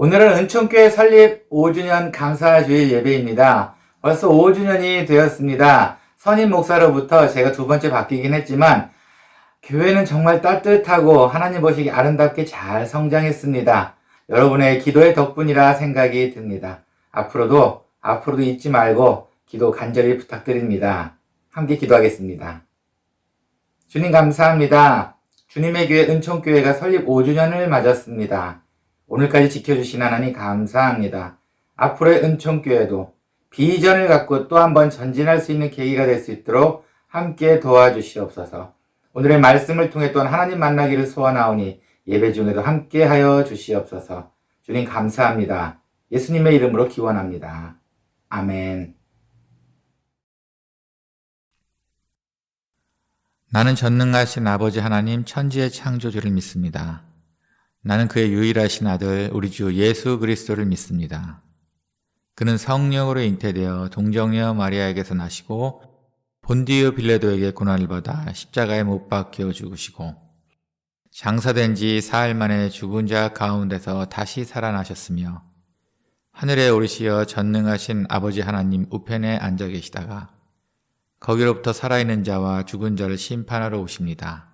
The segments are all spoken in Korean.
오늘은 은총교회 설립 5주년 감사주일 예배입니다. 벌써 5주년이 되었습니다. 선임 목사로부터 제가 두 번째 바뀌긴 했지만 교회는 정말 따뜻하고 하나님 보시기 아름답게 잘 성장했습니다. 여러분의 기도의 덕분이라 생각이 듭니다. 앞으로도 잊지 말고 기도 간절히 부탁드립니다. 함께 기도하겠습니다. 주님 감사합니다. 주님의 교회 은총교회가 설립 5주년을 맞았습니다. 오늘까지 지켜주신 하나님 감사합니다. 앞으로의 은총교회도 비전을 갖고 또 한번 전진할 수 있는 계기가 될 수 있도록 함께 도와주시옵소서. 오늘의 말씀을 통해 또한 하나님 만나기를 소원하오니 예배 중에도 함께하여 주시옵소서. 주님 감사합니다. 예수님의 이름으로 기원합니다. 아멘. 나는 전능하신 아버지 하나님 천지의 창조주를 믿습니다. 나는 그의 유일하신 아들 우리 주 예수 그리스도를 믿습니다. 그는 성령으로 잉태되어 동정녀 마리아에게서 나시고 본디오 빌라도에게 고난을 받아 십자가에 못 박혀 죽으시고 장사된 지 사흘 만에 죽은 자 가운데서 다시 살아나셨으며 하늘에 오르시어 전능하신 아버지 하나님 우편에 앉아 계시다가 거기로부터 살아있는 자와 죽은 자를 심판하러 오십니다.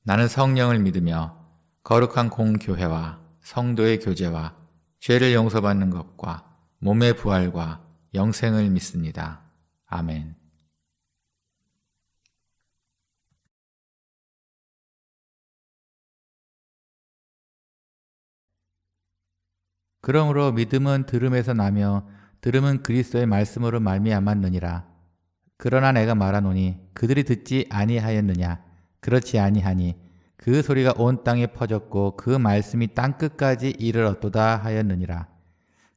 나는 성령을 믿으며 거룩한 공교회와 성도의 교제와 죄를 용서받는 것과 몸의 부활과 영생을 믿습니다. 아멘. 그러므로 믿음은 들음에서 나며 들음은 그리스도의 말씀으로 말미암았느니라. 그러나 내가 말하노니 그들이 듣지 아니하였느냐? 그렇지 아니하니 그 소리가 온 땅에 퍼졌고 그 말씀이 땅끝까지 이르렀도다 하였느니라.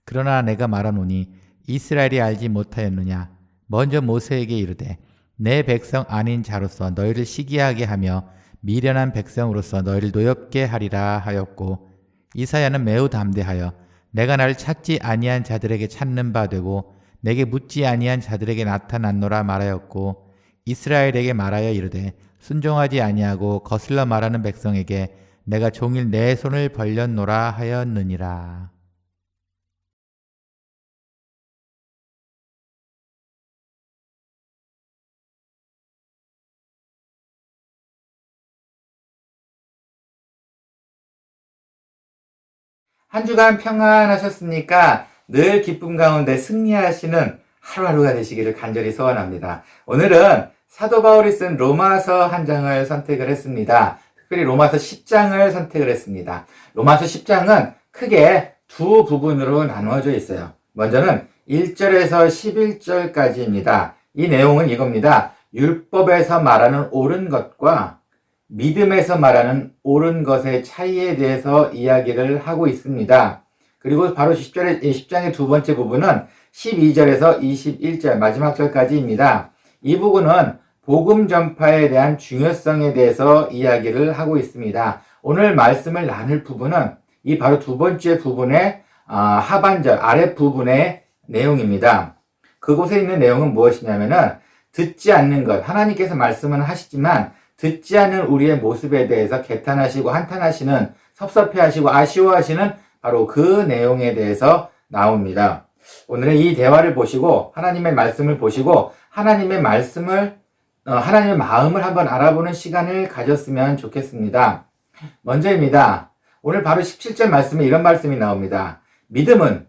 그러나 내가 말하노니 이스라엘이 알지 못하였느냐? 먼저 모세에게 이르되 내 백성 아닌 자로서 너희를 시기하게 하며 미련한 백성으로서 너희를 노엽게 하리라 하였고, 이사야는 매우 담대하여 내가 나를 찾지 아니한 자들에게 찾는 바 되고 내게 묻지 아니한 자들에게 나타났노라 말하였고, 이스라엘에게 말하여 이르되 순종하지 아니하고 거슬러 말하는 백성에게 내가 종일 내 손을 벌렸노라 하였느니라. 한 주간 평안하셨습니까? 늘 기쁨 가운데 승리하시는 하루하루가 되시기를 간절히 소원합니다. 오늘은 사도 바울이 쓴 로마서 한 장을 선택을 했습니다. 특별히 로마서 10장을 선택을 했습니다. 로마서 10장은 크게 두 부분으로 나누어져 있어요. 먼저는 1절에서 11절까지입니다. 이 내용은 이겁니다. 율법에서 말하는 옳은 것과 믿음에서 말하는 옳은 것의 차이에 대해서 이야기를 하고 있습니다. 그리고 바로 10장의 두 번째 부분은 12절에서 21절 마지막 절까지입니다. 이 부분은 복음 전파에 대한 중요성에 대해서 이야기를 하고 있습니다. 오늘 말씀을 나눌 부분은 이 바로 두 번째 부분의 하반절 아랫부분의 내용입니다. 그곳에 있는 내용은 무엇이냐면은 듣지 않는 것, 하나님께서 말씀은 하시지만 듣지 않는 우리의 모습에 대해서 개탄하시고 한탄하시는, 섭섭해하시고 아쉬워하시는 바로 그 내용에 대해서 나옵니다. 오늘은 이 대화를 보시고 하나님의 말씀을 보시고 하나님의 마음을 한번 알아보는 시간을 가졌으면 좋겠습니다. 먼저입니다. 오늘 바로 17절 말씀에 이런 말씀이 나옵니다. 믿음은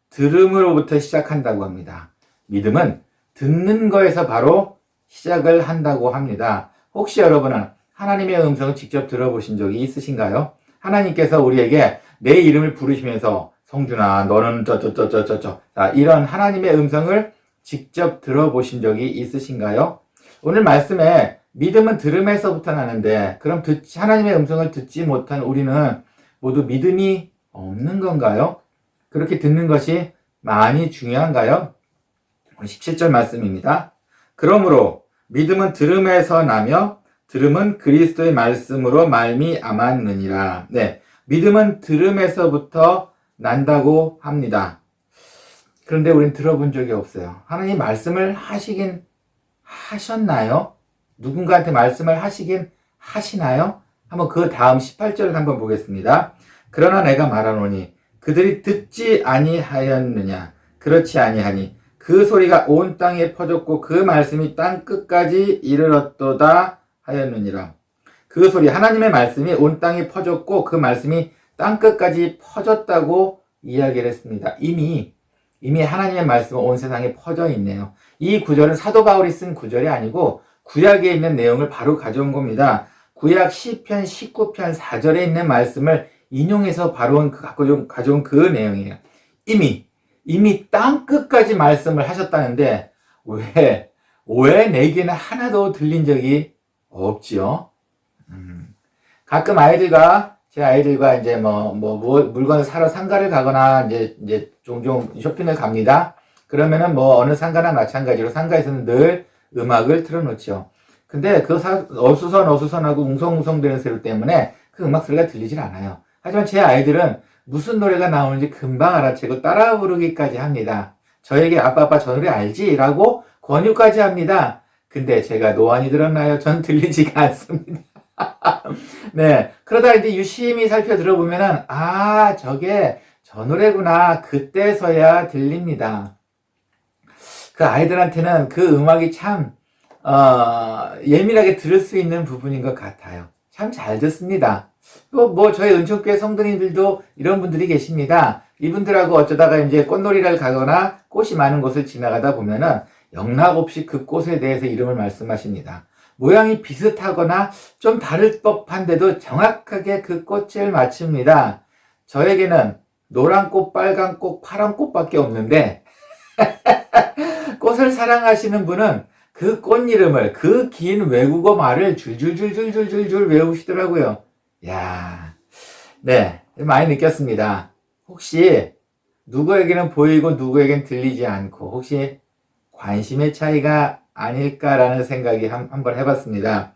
들음으로부터 시작한다고 합니다. 믿음은 듣는 거에서 바로 시작을 한다고 합니다. 혹시 여러분은 하나님의 음성을 직접 들어보신 적이 있으신가요? 하나님께서 우리에게 내 이름을 부르시면서 성준아 너는 이런 하나님의 음성을 직접 들어보신 적이 있으신가요? 오늘 말씀에 믿음은 들음에서부터 나는데 그럼 하나님의 음성을 듣지 못한 우리는 모두 믿음이 없는 건가요? 그렇게 듣는 것이 많이 중요한가요? 17절 말씀입니다. 그러므로 믿음은 들음에서 나며 들음은 그리스도의 말씀으로 말미암았느니라. 네, 믿음은 들음에서부터 난다고 합니다. 그런데 우린 들어본 적이 없어요. 하나님 말씀을 하시긴 하셨나요? 누군가한테 말씀을 하시긴 하시나요? 한번 그 다음 18절을 한번 보겠습니다. 그러나 내가 말하노니 그들이 듣지 아니하였느냐? 그렇지 아니하니 그 소리가 온 땅에 퍼졌고 그 말씀이 땅 끝까지 이르렀도다 하였느니라. 그 소리, 하나님의 말씀이 온 땅에 퍼졌고 그 말씀이 땅 끝까지 퍼졌다고 이야기를 했습니다. 이미 하나님의 말씀은 온 세상에 퍼져 있네요. 이 구절은 사도 바울이 쓴 구절이 아니고 구약에 있는 내용을 바로 가져온 겁니다. 구약 시편 19편 4절에 있는 말씀을 인용해서 바로 가져온 그 내용이에요. 이미 땅 끝까지 말씀을 하셨다는데 왜 내게는 하나도 들린 적이 없지요? 가끔 제 아이들과 이제 물건을 사러 상가를 가거나 이제 종종 쇼핑을 갑니다. 그러면은 어느 상가나 마찬가지로 상가에서는 늘 음악을 틀어놓죠. 근데 그 어수선하고 웅성웅성 되는 소리 때문에 그 음악 소리가 들리질 않아요. 하지만 제 아이들은 무슨 노래가 나오는지 금방 알아채고 따라 부르기까지 합니다. 저에게 아빠 저 노래 알지? 라고 권유까지 합니다. 근데 제가 노안이 들었나요? 전 들리지가 않습니다. 네. 그러다 이제 유심히 살펴 들어보면은, 저게 저 노래구나. 그때서야 들립니다. 그 아이들한테는 그 음악이 참, 예민하게 들을 수 있는 부분인 것 같아요. 참 잘 듣습니다. 또 저희 은총교회 성도님들도 이런 분들이 계십니다. 이분들하고 어쩌다가 이제 꽃놀이를 가거나 꽃이 많은 곳을 지나가다 보면은 영락없이 그 꽃에 대해서 이름을 말씀하십니다. 모양이 비슷하거나 좀 다를 법한데도 정확하게 그 꽃을 맞춥니다. 저에게는 노란 꽃, 빨간 꽃, 파란 꽃밖에 없는데 꽃을 사랑하시는 분은 그 꽃 이름을, 그 긴 외국어 말을 줄줄줄줄줄줄 외우시더라고요. 네, 많이 느꼈습니다. 혹시 누구에게는 보이고 누구에겐 들리지 않고 혹시 관심의 차이가 아닐까라는 생각이 한번 해봤습니다.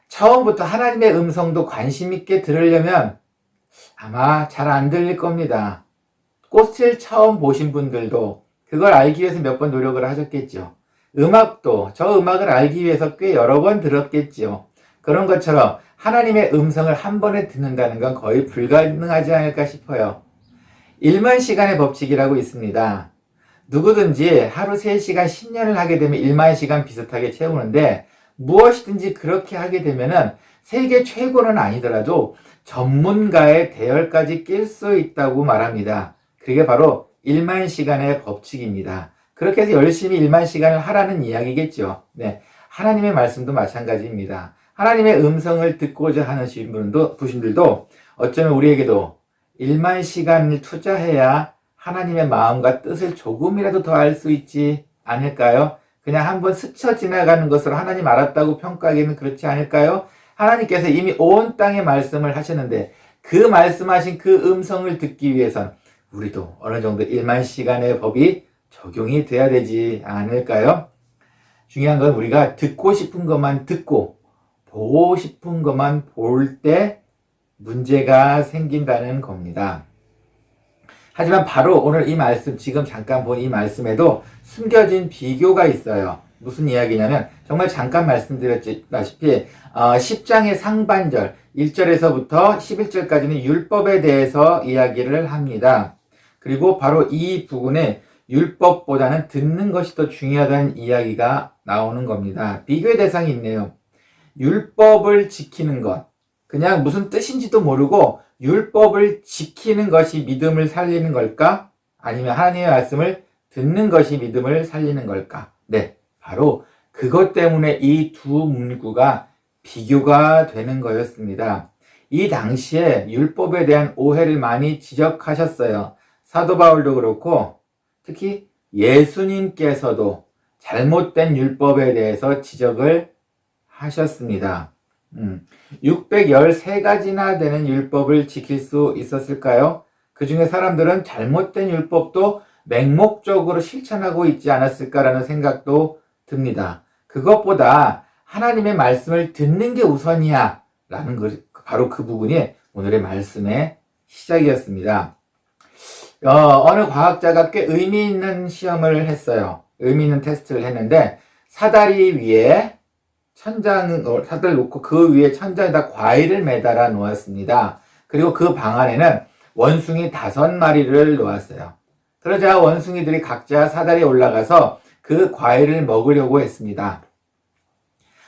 처음부터 하나님의 음성도 관심 있게 들으려면 아마 잘 안 들릴 겁니다. 꽃을 처음 보신 분들도 그걸 알기 위해서 몇 번 노력을 하셨겠죠. 음악도 저 음악을 알기 위해서 꽤 여러 번 들었겠지요. 그런 것처럼 하나님의 음성을 한 번에 듣는다는 건 거의 불가능하지 않을까 싶어요. 1만 시간의 법칙이라고 있습니다. 누구든지 하루 3시간 10년을 하게 되면 1만 시간 비슷하게 채우는데 무엇이든지 그렇게 하게 되면은 세계 최고는 아니더라도 전문가의 대열까지 낄 수 있다고 말합니다. 그게 바로 1만 시간의 법칙입니다. 그렇게 해서 열심히 1만 시간을 하라는 이야기겠죠. 네, 하나님의 말씀도 마찬가지입니다. 하나님의 음성을 듣고자 하는 분들도 어쩌면 우리에게도 1만 시간을 투자해야 하나님의 마음과 뜻을 조금이라도 더 알 수 있지 않을까요? 그냥 한번 스쳐 지나가는 것으로 하나님 알았다고 평가하기는 그렇지 않을까요? 하나님께서 이미 온 땅에 말씀을 하셨는데 그 말씀하신 그 음성을 듣기 위해선 우리도 어느 정도 1만 시간의 법이 적용이 돼야 되지 않을까요? 중요한 건 우리가 듣고 싶은 것만 듣고 보고 싶은 것만 볼 때 문제가 생긴다는 겁니다. 하지만 바로 오늘 이 말씀, 지금 잠깐 본 이 말씀에도 숨겨진 비교가 있어요. 무슨 이야기냐면 정말 잠깐 말씀드렸다시피 10장의 상반절 1절에서부터 11절까지는 율법에 대해서 이야기를 합니다. 그리고 바로 이 부분에 율법보다는 듣는 것이 더 중요하다는 이야기가 나오는 겁니다. 비교의 대상이 있네요. 율법을 지키는 것, 그냥 무슨 뜻인지도 모르고 율법을 지키는 것이 믿음을 살리는 걸까? 아니면 하나님의 말씀을 듣는 것이 믿음을 살리는 걸까? 네, 바로 그것 때문에 이 두 문구가 비교가 되는 거였습니다. 이 당시에 율법에 대한 오해를 많이 지적하셨어요. 사도 바울도 그렇고 특히 예수님께서도 잘못된 율법에 대해서 지적을 하셨습니다. 613가지나 되는 율법을 지킬 수 있었을까요? 그 중에 사람들은 잘못된 율법도 맹목적으로 실천하고 있지 않았을까라는 생각도 듭니다. 그것보다 하나님의 말씀을 듣는 게 우선이야 라는 것, 바로 그 부분이 오늘의 말씀의 시작이었습니다. 어느 과학자가 꽤 의미 있는 시험을 했어요. 의미 있는 테스트를 했는데 사다리 위에 사다리를 놓고 그 위에 천장에다 과일을 매달아 놓았습니다. 그리고 그 방 안에는 원숭이 5마리를 놓았어요. 그러자 원숭이들이 각자 사다리에 올라가서 그 과일을 먹으려고 했습니다.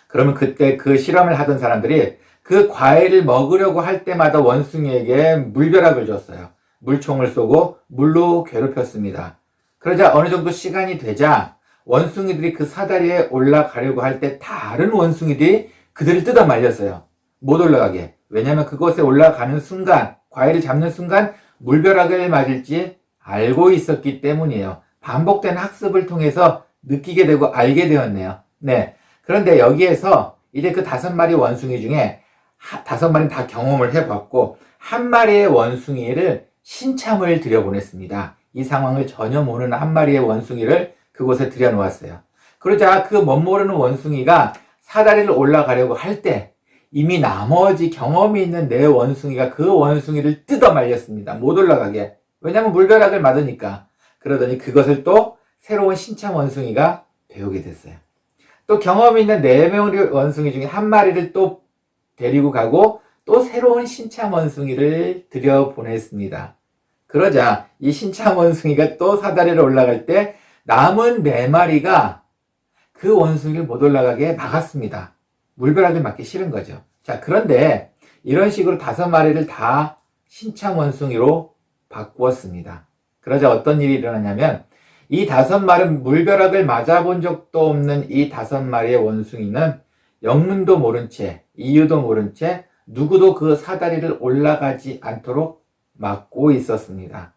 그러면 그때 그 실험을 하던 사람들이 그 과일을 먹으려고 할 때마다 원숭이에게 물벼락을 줬어요. 물총을 쏘고 물로 괴롭혔습니다. 그러자 어느 정도 시간이 되자 원숭이들이 그 사다리에 올라가려고 할 때 다른 원숭이들이 그들을 뜯어 말렸어요. 못 올라가게. 왜냐하면 그곳에 올라가는 순간, 과일을 잡는 순간 물벼락을 맞을지 알고 있었기 때문이에요. 반복된 학습을 통해서 느끼게 되고 알게 되었네요. 네. 그런데 여기에서 이제 그 5마리 원숭이 중에 5마리는 다 경험을 해봤고 한 마리의 원숭이를 신참을 들여보냈습니다. 이 상황을 전혀 모르는 한 마리의 원숭이를 그곳에 들여놓았어요. 그러자 그 멋모르는 원숭이가 사다리를 올라가려고 할 때 이미 나머지 경험이 있는 네 원숭이가 그 원숭이를 뜯어 말렸습니다. 못 올라가게. 왜냐하면 물벼락을 맞으니까. 그러더니 그것을 또 새로운 신참 원숭이가 배우게 됐어요. 또 경험이 있는 4명의 원숭이 중에 한 마리를 또 데리고 가고 또 새로운 신참 원숭이를 들여보냈습니다. 그러자 이 신참 원숭이가 또 사다리를 올라갈 때 남은 4마리가 그 원숭이를 못 올라가게 막았습니다. 물벼락을 맞기 싫은 거죠. 자, 그런데 이런 식으로 5마리를 다 신참 원숭이로 바꾸었습니다. 그러자 어떤 일이 일어나냐면 이 5마리는 물벼락을 맞아본 적도 없는 이 5마리의 원숭이는 영문도 모른 채, 이유도 모른 채 누구도 그 사다리를 올라가지 않도록 막고 있었습니다.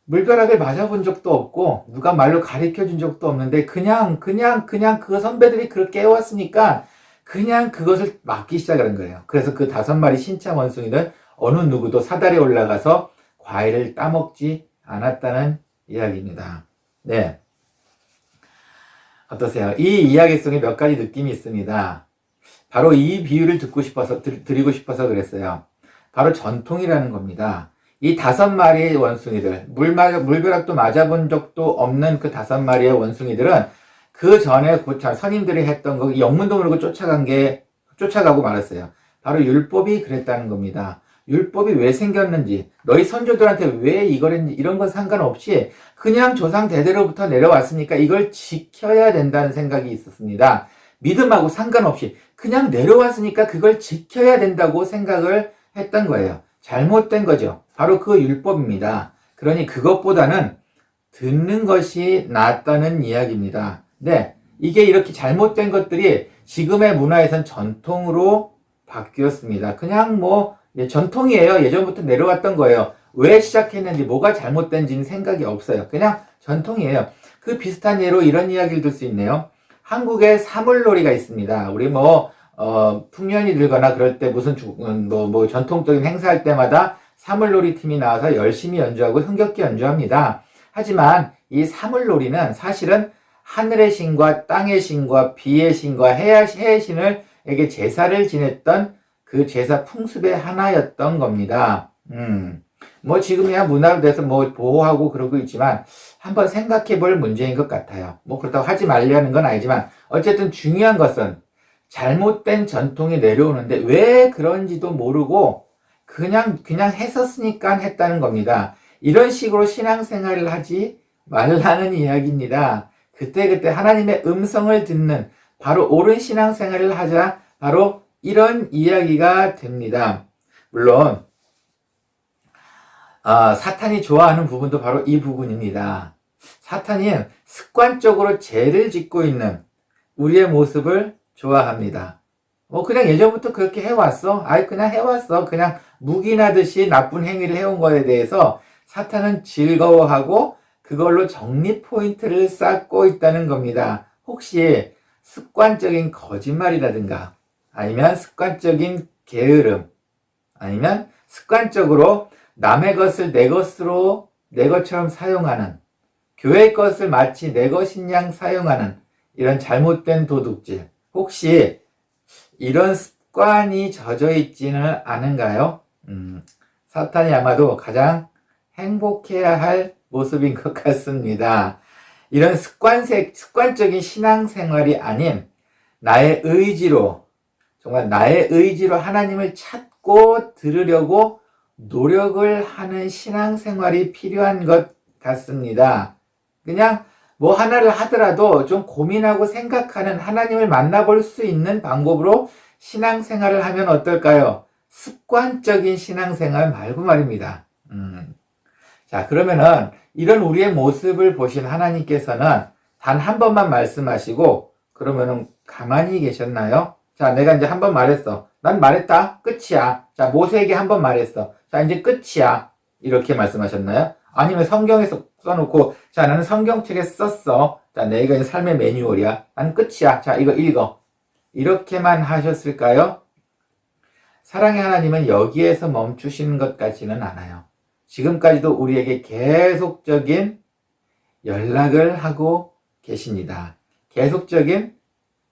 물벼락을 맞아본 적도 없고 누가 말로 가르쳐준 적도 없는데 그냥 그 선배들이 그렇게 해왔으니까 그냥 그것을 막기 시작한 거예요. 그래서 그 5마리 신참 원숭이는 어느 누구도 사다리에 올라가서 과일을 따먹지 않았다는 이야기입니다. 네. 어떠세요? 이 이야기 속에 몇 가지 느낌이 있습니다. 바로 이 비유를 드리고 싶어서 그랬어요. 바로 전통이라는 겁니다. 이 5마리의 원숭이들, 물벼락도 맞아본 적도 없는 그 5마리의 원숭이들은 그 전에 선임들이 했던 거, 영문도 모르고 쫓아가고 말았어요. 바로 율법이 그랬다는 겁니다. 율법이 왜 생겼는지, 너희 선조들한테 왜 이거랬는지, 이런 건 상관없이 그냥 조상 대대로부터 내려왔으니까 이걸 지켜야 된다는 생각이 있었습니다. 믿음하고 상관없이 그냥 내려왔으니까 그걸 지켜야 된다고 생각을 했던 거예요. 잘못된 거죠. 바로 그 율법입니다. 그러니 그것보다는 듣는 것이 낫다는 이야기입니다. 네, 이게 이렇게 잘못된 것들이 지금의 문화에선 전통으로 바뀌었습니다. 그냥 전통이에요. 예전부터 내려왔던 거예요. 왜 시작했는지, 뭐가 잘못된지는 생각이 없어요. 그냥 전통이에요. 그 비슷한 예로 이런 이야기를 들 수 있네요. 한국에 사물놀이가 있습니다. 우리 풍년이 들거나 그럴 때 무슨 전통적인 행사할 때마다 사물놀이 팀이 나와서 열심히 연주하고 흥겹게 연주합니다. 하지만 이 사물놀이는 사실은 하늘의 신과 땅의 신과 비의 신과 해의 신을에게 제사를 지냈던 그 제사 풍습의 하나였던 겁니다. 지금이야 문화로 돼서 보호하고 그러고 있지만 한번 생각해 볼 문제인 것 같아요. 그렇다고 하지 말려는 건 아니지만 어쨌든 중요한 것은 잘못된 전통이 내려오는데 왜 그런지도 모르고 그냥 했었으니까 했다는 겁니다. 이런 식으로 신앙생활을 하지 말라는 이야기입니다. 그때그때 하나님의 음성을 듣는 바로 옳은 신앙생활을 하자, 바로 이런 이야기가 됩니다. 물론 사탄이 좋아하는 부분도 바로 이 부분입니다. 사탄이 습관적으로 죄를 짓고 있는 우리의 모습을 좋아합니다. 그냥 예전부터 그렇게 해왔어. 그냥 해왔어. 그냥 묵인하듯이 나쁜 행위를 해온 거에 대해서 사탄은 즐거워하고 그걸로 적립 포인트를 쌓고 있다는 겁니다. 혹시 습관적인 거짓말이라든가 아니면 습관적인 게으름 아니면 습관적으로 남의 것을 내 것처럼 사용하는, 교회 것을 마치 내 것인 양 사용하는 이런 잘못된 도둑질, 혹시 이런 습관이 젖어 있지는 않은가요? 사탄이 아마도 가장 행복해야 할 모습인 것 같습니다. 이런 습관적인 신앙생활이 아닌 나의 의지로, 정말 나의 의지로 하나님을 찾고 들으려고 노력을 하는 신앙생활이 필요한 것 같습니다. 그냥 뭐 하나를 하더라도 좀 고민하고 생각하는 하나님을 만나볼 수 있는 방법으로 신앙생활을 하면 어떨까요? 습관적인 신앙생활 말고 말입니다. 자, 그러면은 이런 우리의 모습을 보신 하나님께서는 단 한 번만 말씀하시고 그러면은 가만히 계셨나요? 자, 내가 이제 한 번 말했어. 난 말했다. 끝이야. 자, 모세에게 한 번 말했어. 자, 이제 끝이야. 이렇게 말씀하셨나요? 아니면 성경에서 써놓고, 자, 나는 성경책에 썼어. 자, 내가 삶의 매뉴얼이야. 난 끝이야. 자, 이거 읽어. 이렇게만 하셨을까요? 사랑의 하나님은 여기에서 멈추시는 것 같지는 않아요. 지금까지도 우리에게 계속적인 연락을 하고 계십니다. 계속적인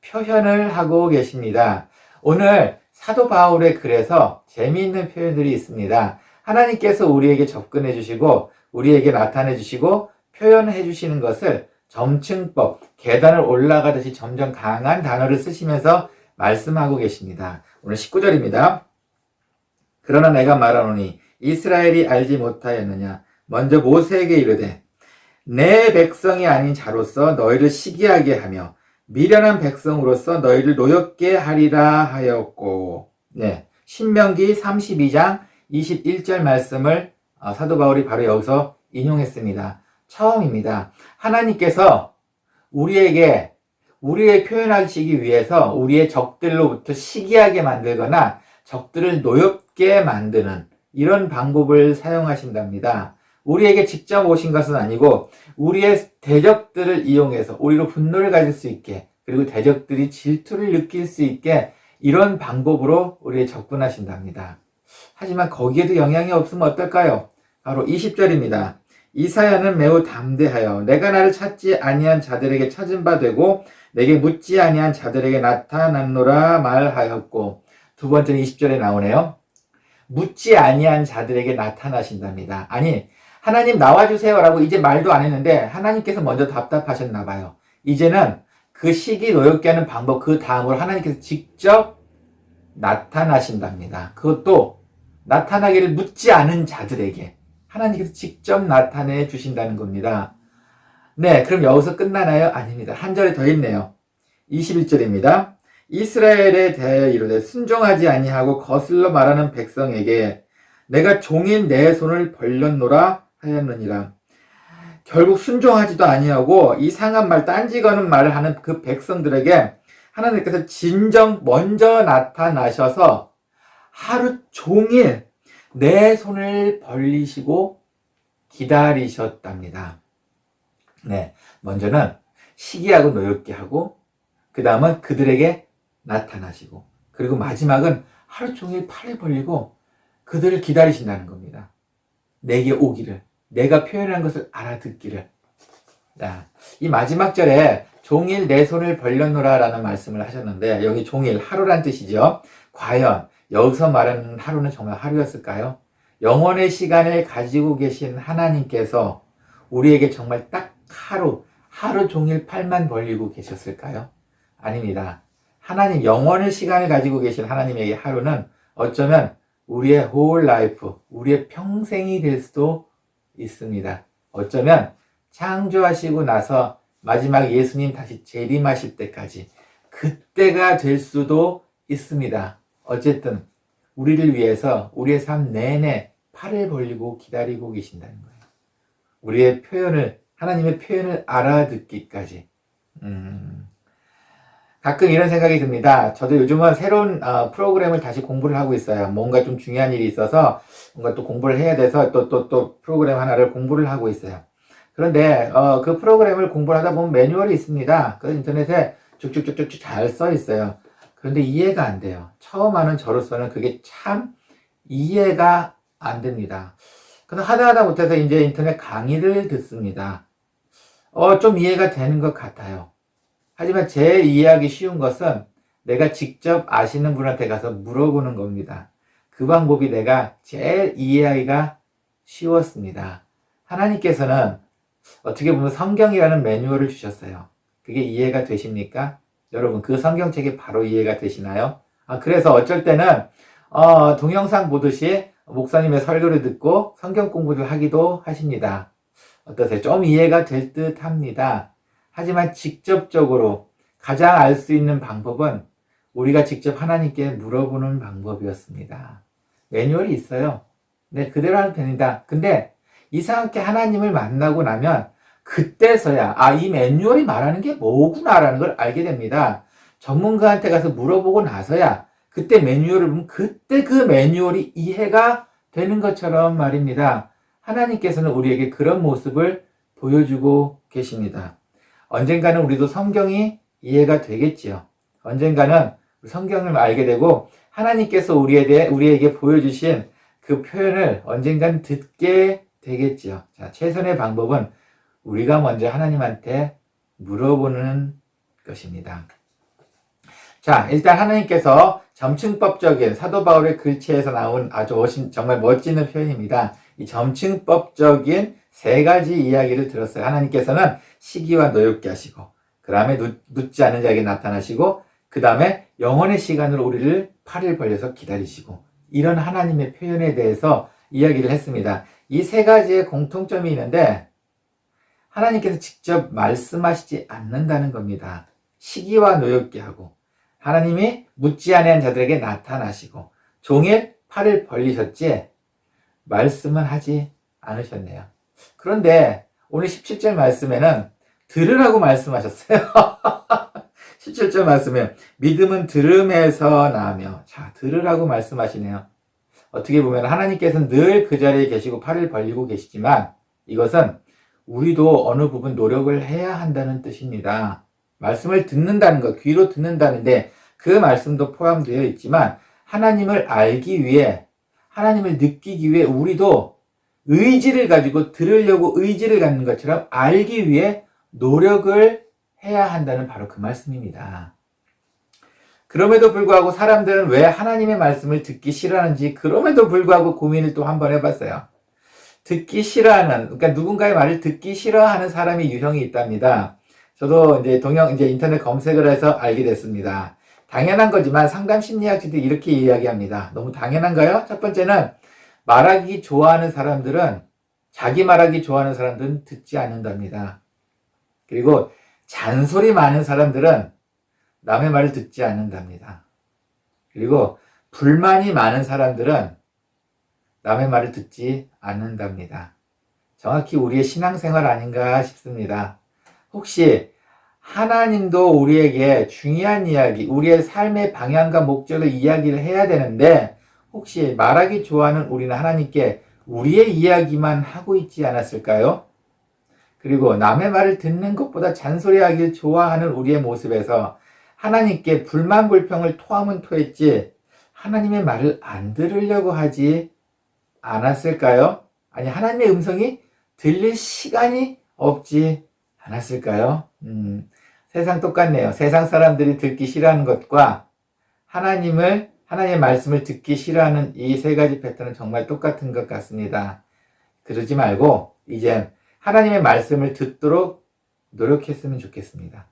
표현을 하고 계십니다. 오늘 사도 바울의 글에서 재미있는 표현들이 있습니다. 하나님께서 우리에게 접근해 주시고 우리에게 나타내 주시고 표현해 주시는 것을 점층법, 계단을 올라가듯이 점점 강한 단어를 쓰시면서 말씀하고 계십니다. 오늘 19절입니다. 그러나 내가 말하노니 이스라엘이 알지 못하였느냐. 먼저 모세에게 이르되 내 백성이 아닌 자로서 너희를 시기하게 하며 미련한 백성으로서 너희를 노엽게 하리라 하였고, 네, 신명기 32장 21절 말씀을 사도 바울이 바로 여기서 인용했습니다. 처음입니다. 하나님께서 우리에게 표현하시기 위해서 우리의 적들로부터 시기하게 만들거나 적들을 노엽게 만드는 이런 방법을 사용하신답니다. 우리에게 직접 오신 것은 아니고 우리의 대적들을 이용해서 우리로 분노를 가질 수 있게 그리고 대적들이 질투를 느낄 수 있게 이런 방법으로 우리에 접근하신답니다. 하지만 거기에도 영향이 없으면 어떨까요? 바로 20절입니다. 이사야는 매우 담대하여 내가 나를 찾지 아니한 자들에게 찾은 바 되고 내게 묻지 아니한 자들에게 나타났노라 말하였고, 두 번째는 20절에 나오네요. 묻지 아니한 자들에게 나타나신답니다. 아니, 하나님 나와주세요 라고 이제 말도 안 했는데 하나님께서 먼저 답답하셨나 봐요. 이제는 그 시기 노엽게 하는 방법 그 다음으로 하나님께서 직접 나타나신답니다. 그것도 나타나기를 묻지 않은 자들에게 하나님께서 직접 나타내 주신다는 겁니다. 네, 그럼 여기서 끝나나요? 아닙니다. 한 절에 더 있네요. 21절입니다. 이스라엘에 대하여 이르되 순종하지 아니하고 거슬러 말하는 백성에게 내가 종인 내 손을 벌렸노라 하였느니라. 결국 순종하지도 아니하고 이상한 말, 딴지 거는 말을 하는 그 백성들에게 하나님께서 진정 먼저 나타나셔서 하루 종일 내 손을 벌리시고 기다리셨답니다. 네, 먼저는 시기하고 노엽게 하고 그 다음은 그들에게 나타나시고 그리고 마지막은 하루 종일 팔을 벌리고 그들을 기다리신다는 겁니다. 내게 오기를, 내가 표현한 것을 알아듣기를. 자, 이 마지막 절에 종일 내 손을 벌렸노라 라는 말씀을 하셨는데 여기 종일 하루란 뜻이죠. 과연 여기서 말하는 하루는 정말 하루였을까요? 영원의 시간을 가지고 계신 하나님께서 우리에게 정말 딱 하루 종일 팔만 벌리고 계셨을까요? 아닙니다. 하나님, 영원의 시간을 가지고 계신 하나님에게 하루는 어쩌면 우리의 whole life, 우리의 평생이 될 수도 있습니다. 어쩌면 창조하시고 나서 마지막 예수님 다시 재림하실 때까지 그때가 될 수도 있습니다. 어쨌든 우리를 위해서 우리의 삶 내내 팔을 벌리고 기다리고 계신다는 거예요. 우리의 표현을, 하나님의 표현을 알아듣기까지. 가끔 이런 생각이 듭니다. 저도 요즘은 새로운 프로그램을 다시 공부를 하고 있어요. 뭔가 좀 중요한 일이 있어서 뭔가 또 공부를 해야 돼서 또 프로그램 하나를 공부를 하고 있어요. 그런데 그 프로그램을 공부를 하다 보면 매뉴얼이 있습니다. 그 인터넷에 쭉쭉쭉쭉 잘 써 있어요. 그런데 이해가 안 돼요. 처음 하는 저로서는 그게 참 이해가 안 됩니다. 그래서 하다 못해서 이제 인터넷 강의를 듣습니다. 좀 이해가 되는 것 같아요. 하지만 제일 이해하기 쉬운 것은 내가 직접 아시는 분한테 가서 물어보는 겁니다. 그 방법이 내가 제일 이해하기가 쉬웠습니다. 하나님께서는 어떻게 보면 성경이라는 매뉴얼을 주셨어요. 그게 이해가 되십니까? 여러분, 그 성경책이 바로 이해가 되시나요? 그래서 어쩔 때는 동영상 보듯이 목사님의 설교를 듣고 성경 공부를 하기도 하십니다. 어떠세요? 좀 이해가 될 듯 합니다. 하지만 직접적으로 가장 알 수 있는 방법은 우리가 직접 하나님께 물어보는 방법이었습니다. 매뉴얼이 있어요. 네, 그대로 하면 됩니다. 근데 이상하게 하나님을 만나고 나면 그때서야 이 매뉴얼이 말하는 게 뭐구나라는 걸 알게 됩니다. 전문가한테 가서 물어보고 나서야 그때 매뉴얼을 보면 그때 그 매뉴얼이 이해가 되는 것처럼 말입니다. 하나님께서는 우리에게 그런 모습을 보여주고 계십니다. 언젠가는 우리도 성경이 이해가 되겠지요. 언젠가는 성경을 알게 되고 하나님께서 우리에게 보여주신 그 표현을 언젠가는 듣게 되겠지요. 자, 최선의 방법은 우리가 먼저 하나님한테 물어보는 것입니다. 자, 일단 하나님께서 점층법적인 사도 바울의 글체에서 나온 아주 정말 멋지는 표현입니다. 이 점층법적인 세 가지 이야기를 들었어요. 하나님께서는 시기와 노엽게 하시고, 그 다음에 눕지 않은 자에게 나타나시고, 그 다음에 영원의 시간으로 우리를 팔을 벌려서 기다리시고, 이런 하나님의 표현에 대해서 이야기를 했습니다. 이 세 가지의 공통점이 있는데 하나님께서 직접 말씀하시지 않는다는 겁니다. 시기와 노엽게 하고, 하나님이 묻지 아니한 자들에게 나타나시고, 종일 팔을 벌리셨지 말씀은 하지 않으셨네요. 그런데 오늘 17절 말씀에는 들으라고 말씀하셨어요. 17절 말씀에 믿음은 들음에서 나며, 자, 들으라고 말씀하시네요. 어떻게 보면 하나님께서는 늘 그 자리에 계시고 팔을 벌리고 계시지만 이것은 우리도 어느 부분 노력을 해야 한다는 뜻입니다. 말씀을 듣는다는 것, 귀로 듣는다는데 그 말씀도 포함되어 있지만 하나님을 알기 위해, 하나님을 느끼기 위해 우리도 의지를 가지고 들으려고 의지를 갖는 것처럼 알기 위해 노력을 해야 한다는 바로 그 말씀입니다. 그럼에도 불구하고 사람들은 왜 하나님의 말씀을 듣기 싫어하는지 그럼에도 불구하고 고민을 또 한번 해봤어요. 듣기 싫어하는, 그러니까 누군가의 말을 듣기 싫어하는 사람이 유형이 있답니다. 저도 이제 인터넷 검색을 해서 알게 됐습니다. 당연한 거지만 상담 심리학자들이 이렇게 이야기합니다. 너무 당연한가요? 첫 번째는 말하기 좋아하는 사람들은, 자기 말하기 좋아하는 사람들은 듣지 않는답니다. 그리고 잔소리 많은 사람들은 남의 말을 듣지 않는답니다. 그리고 불만이 많은 사람들은 남의 말을 듣지 않는답니다. 정확히 우리의 신앙생활 아닌가 싶습니다. 혹시 하나님도 우리에게 중요한 이야기, 우리의 삶의 방향과 목적을 이야기를 해야 되는데 혹시 말하기 좋아하는 우리는 하나님께 우리의 이야기만 하고 있지 않았을까요? 그리고 남의 말을 듣는 것보다 잔소리하길 좋아하는 우리의 모습에서 하나님께 불만 불평을 토하면 토했지 하나님의 말을 안 들으려고 하지 않았을까요? 아니, 하나님의 음성이 들릴 시간이 없지 않았을까요? 세상 똑같네요. 세상 사람들이 듣기 싫어하는 것과 하나님의 말씀을 듣기 싫어하는 이 세 가지 패턴은 정말 똑같은 것 같습니다. 그러지 말고 이젠 하나님의 말씀을 듣도록 노력했으면 좋겠습니다.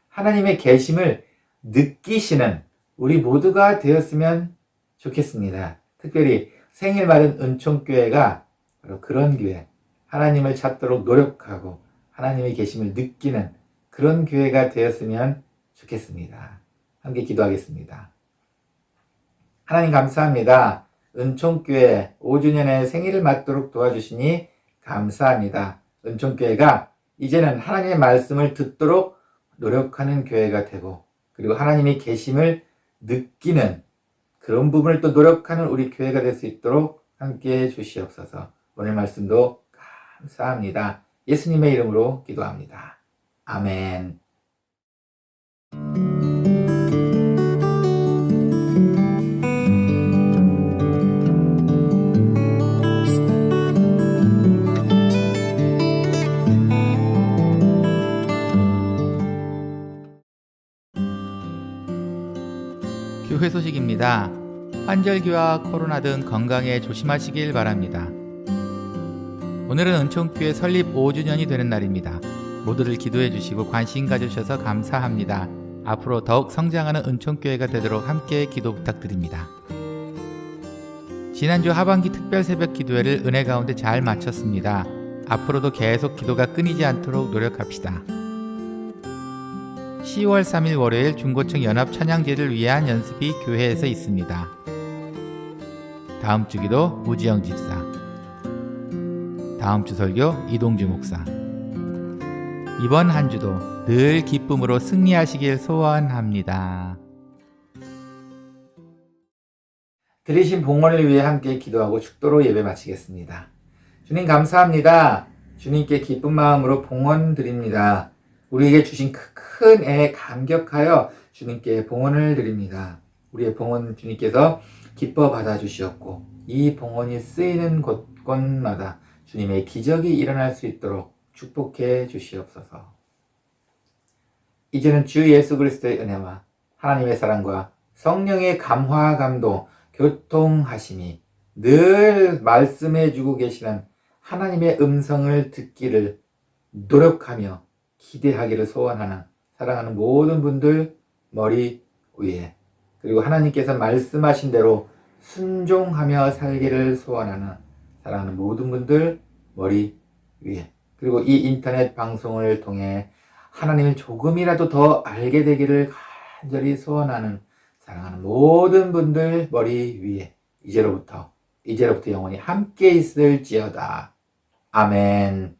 하나님의 계심을 느끼시는 우리 모두가 되었으면 좋겠습니다. 특별히 생일 맞은 은총교회가 바로 그런 교회, 하나님을 찾도록 노력하고 하나님의 계심을 느끼는 그런 교회가 되었으면 좋겠습니다. 함께 기도하겠습니다. 하나님 감사합니다. 은총교회 5주년의 생일을 맞도록 도와주시니 감사합니다. 은총교회가 이제는 하나님의 말씀을 듣도록 노력하는 교회가 되고, 그리고 하나님의 계심을 느끼는 그런 부분을 또 노력하는 우리 교회가 될 수 있도록 함께해 주시옵소서. 오늘 말씀도 감사합니다. 예수님의 이름으로 기도합니다. 아멘. 교회 소식입니다. 환절기와 코로나 등 건강에 조심하시길 바랍니다. 오늘은 은총교회 설립 5주년이 되는 날입니다. 모두를 기도해 주시고 관심 가져주셔서 감사합니다. 앞으로 더욱 성장하는 은총교회가 되도록 함께 기도 부탁드립니다. 지난주 하반기 특별 새벽 기도회를 은혜 가운데 잘 마쳤습니다. 앞으로도 계속 기도가 끊이지 않도록 노력합시다. 10월 3일 월요일 중고층 연합 찬양제를 위한 연습이 교회에서 있습니다. 다음 주 기도 우지영 집사, 다음 주 설교 이동주 목사. 이번 한 주도 늘 기쁨으로 승리하시길 소원합니다. 드리신 봉헌을 위해 함께 기도하고 축도로 예배 마치겠습니다. 주님 감사합니다. 주님께 기쁜 마음으로 봉헌 드립니다. 우리에게 주신 큰 은혜에 감격하여 주님께 봉헌을 드립니다. 우리의 봉헌 주님께서 기뻐 받아주시었고 이 봉헌이 쓰이는 곳곳마다 주님의 기적이 일어날 수 있도록 축복해 주시옵소서. 이제는 주 예수 그리스도의 은혜와 하나님의 사랑과 성령의 감화 감동 교통하심이 늘 말씀해 주고 계시는 하나님의 음성을 듣기를 노력하며 기대하기를 소원하는 사랑하는 모든 분들 머리 위에, 그리고 하나님께서 말씀하신 대로 순종하며 살기를 소원하는 사랑하는 모든 분들 머리 위에, 그리고 이 인터넷 방송을 통해 하나님을 조금이라도 더 알게 되기를 간절히 소원하는 사랑하는 모든 분들 머리 위에 이제로부터 영원히 함께 있을지어다. 아멘.